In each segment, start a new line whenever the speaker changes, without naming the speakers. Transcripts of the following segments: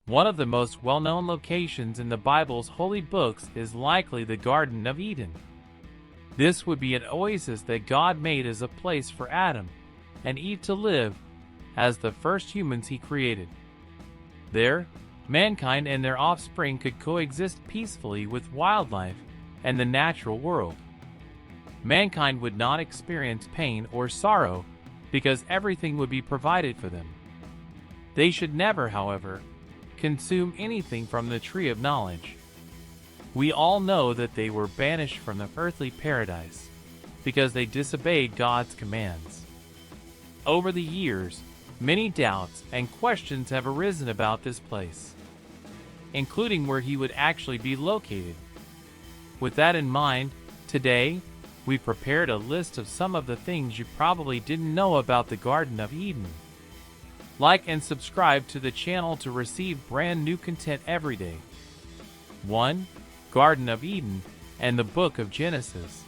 One of the most well-known locations in the Bible's holy books is likely the Garden of Eden. This would be an oasis that God made as a place for Adam and Eve to live as the first humans he created. There, mankind and their offspring could coexist peacefully with wildlife and the natural world. Mankind would not experience pain or sorrow because everything would be provided for them. They should never, however, consume anything from the tree of knowledge. We all know that they were banished from the earthly paradise because they disobeyed God's commands. Over the years, many doubts and questions have arisen about this place, including where he would actually be located. With that in mind, today, we prepared a list of some of the things you probably didn't know about the Garden of Eden. Like and subscribe to the channel to receive brand new content every day. 1. Garden of Eden and the Book of Genesis.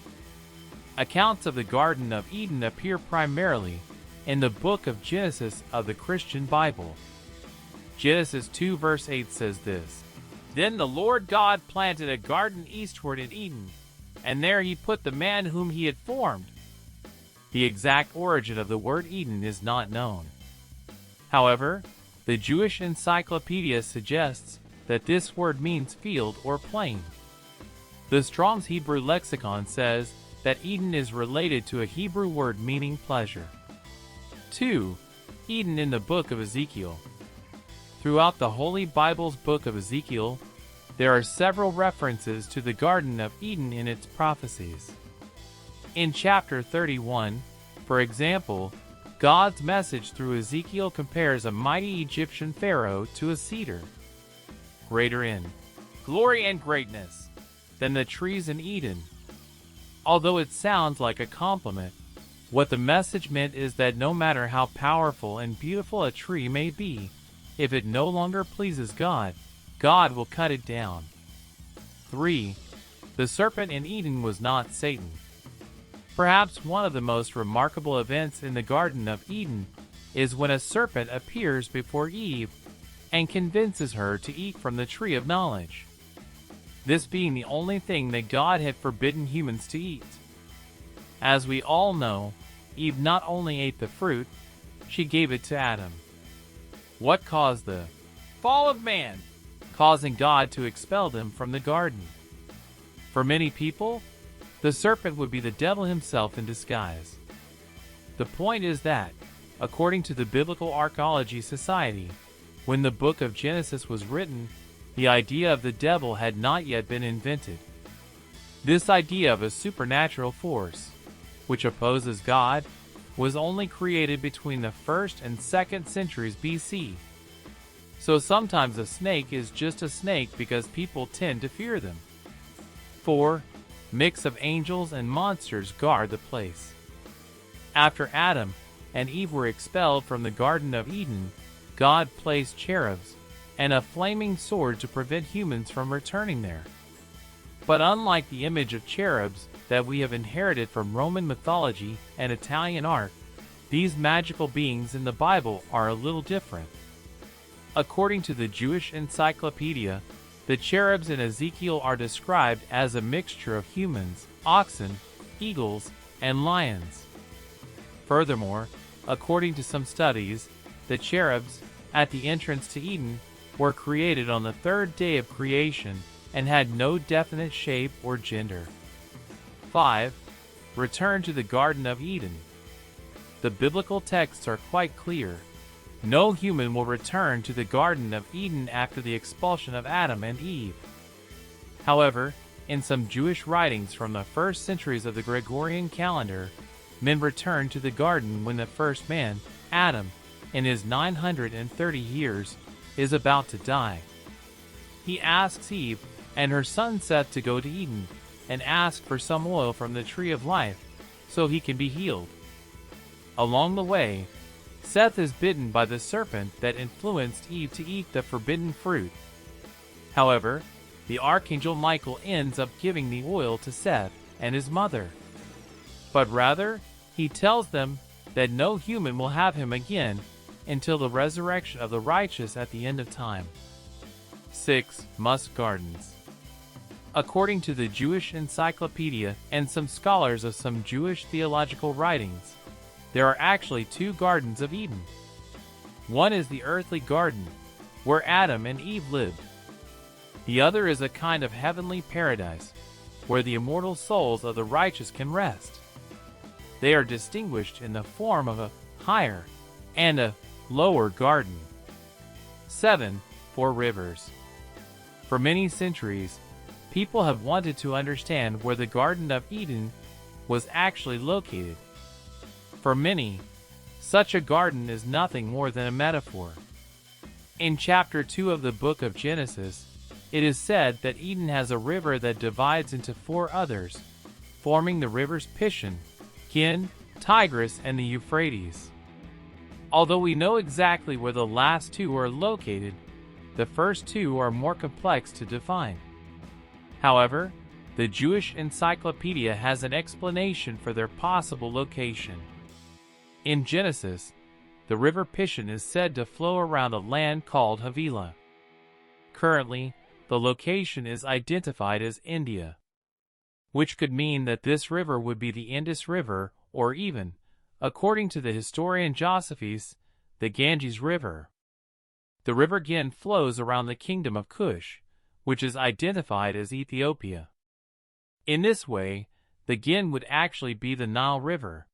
Accounts of the Garden of Eden appear primarily in the Book of Genesis of the Christian Bible. Genesis 2 verse 8 says this: "Then the Lord God planted a garden eastward in Eden, and there he put the man whom he had formed." The exact origin of the word Eden is not known. However, the Jewish encyclopedia suggests that this word means field or plain. The Strong's Hebrew lexicon says that Eden is related to a Hebrew word meaning pleasure. 2. Eden in the Book of Ezekiel. Throughout the Holy Bible's Book of Ezekiel, there are several references to the Garden of Eden in its prophecies. In chapter 31, for example, God's message through Ezekiel compares a mighty Egyptian pharaoh to a cedar, greater in glory and greatness than the trees in Eden. Although it sounds like a compliment, what the message meant is that no matter how powerful and beautiful a tree may be, if it no longer pleases God, God will cut it down. 3. The serpent in Eden was not Satan. Perhaps one of the most remarkable events in the Garden of Eden is when a serpent appears before Eve and convinces her to eat from the tree of knowledge, this being the only thing that God had forbidden humans to eat. As we all know, Eve not only ate the fruit, she gave it to Adam. What caused the fall of man, causing God to expel them from the garden? For many people, the serpent would be the devil himself in disguise. The point is that, according to the Biblical Archaeology Society, when the book of Genesis was written, the idea of the devil had not yet been invented. This idea of a supernatural force, which opposes God, was only created between the 1st and 2nd centuries BC. So sometimes a snake is just a snake because people tend to fear them. 4. Mix of angels and monsters guard the place. After Adam and Eve were expelled from the Garden of Eden, God placed cherubs and a flaming sword to prevent humans from returning there. But unlike the image of cherubs that we have inherited from Roman mythology and Italian art, these magical beings in the Bible are a little different. According to the Jewish encyclopedia, the cherubs in Ezekiel are described as a mixture of humans, oxen, eagles, and lions. Furthermore, according to some studies, the cherubs, at the entrance to Eden, were created on the 3rd day of creation and had no definite shape or gender. 5. Return to the Garden of Eden. The biblical texts are quite clear. No human will return to the Garden of Eden after the expulsion of Adam and Eve. However, in some Jewish writings from the 1st centuries of the Gregorian calendar, men returned to the garden when the first man, Adam, in his 930 years, is about to die. He asks Eve and her son Seth to go to Eden and ask for some oil from the tree of life so he can be healed. Along the way, Seth is bitten by the serpent that influenced Eve to eat the forbidden fruit. However, the archangel Michael ends up giving the oil to Seth and his mother. But rather, he tells them that no human will have him again until the resurrection of the righteous at the end of time. 6. Musk gardens. According to the Jewish Encyclopedia and some scholars of some Jewish theological writings, there are actually two gardens of Eden. One is the earthly garden, where Adam and Eve lived. The other is a kind of heavenly paradise, where the immortal souls of the righteous can rest. They are distinguished in the form of a higher and a lower garden. 7. 4 rivers. For many centuries, people have wanted to understand where the Garden of Eden was actually located. For many, such a garden is nothing more than a metaphor. In chapter 2 of the book of Genesis, it is said that Eden has a river that divides into 4 others, forming the rivers Pishon, Gin, Tigris, and the Euphrates. Although we know exactly where the last 2 are located, the first 2 are more complex to define. However, the Jewish Encyclopedia has an explanation for their possible location. In Genesis, the river Pishon is said to flow around a land called Havilah. Currently, the location is identified as India, which could mean that this river would be the Indus River, or even, according to the historian Josephus, the Ganges River. The river Gin flows around the kingdom of Cush, which is identified as Ethiopia. In this way, the Gin would actually be the Nile River.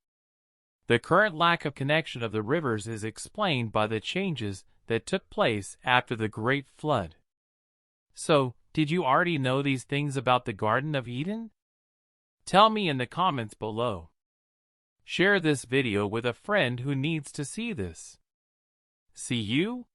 The current lack of connection of the rivers is explained by the changes that took place after the Great Flood. So, did you already know these things about the Garden of Eden? Tell me in the comments below. Share this video with a friend who needs to see this. See you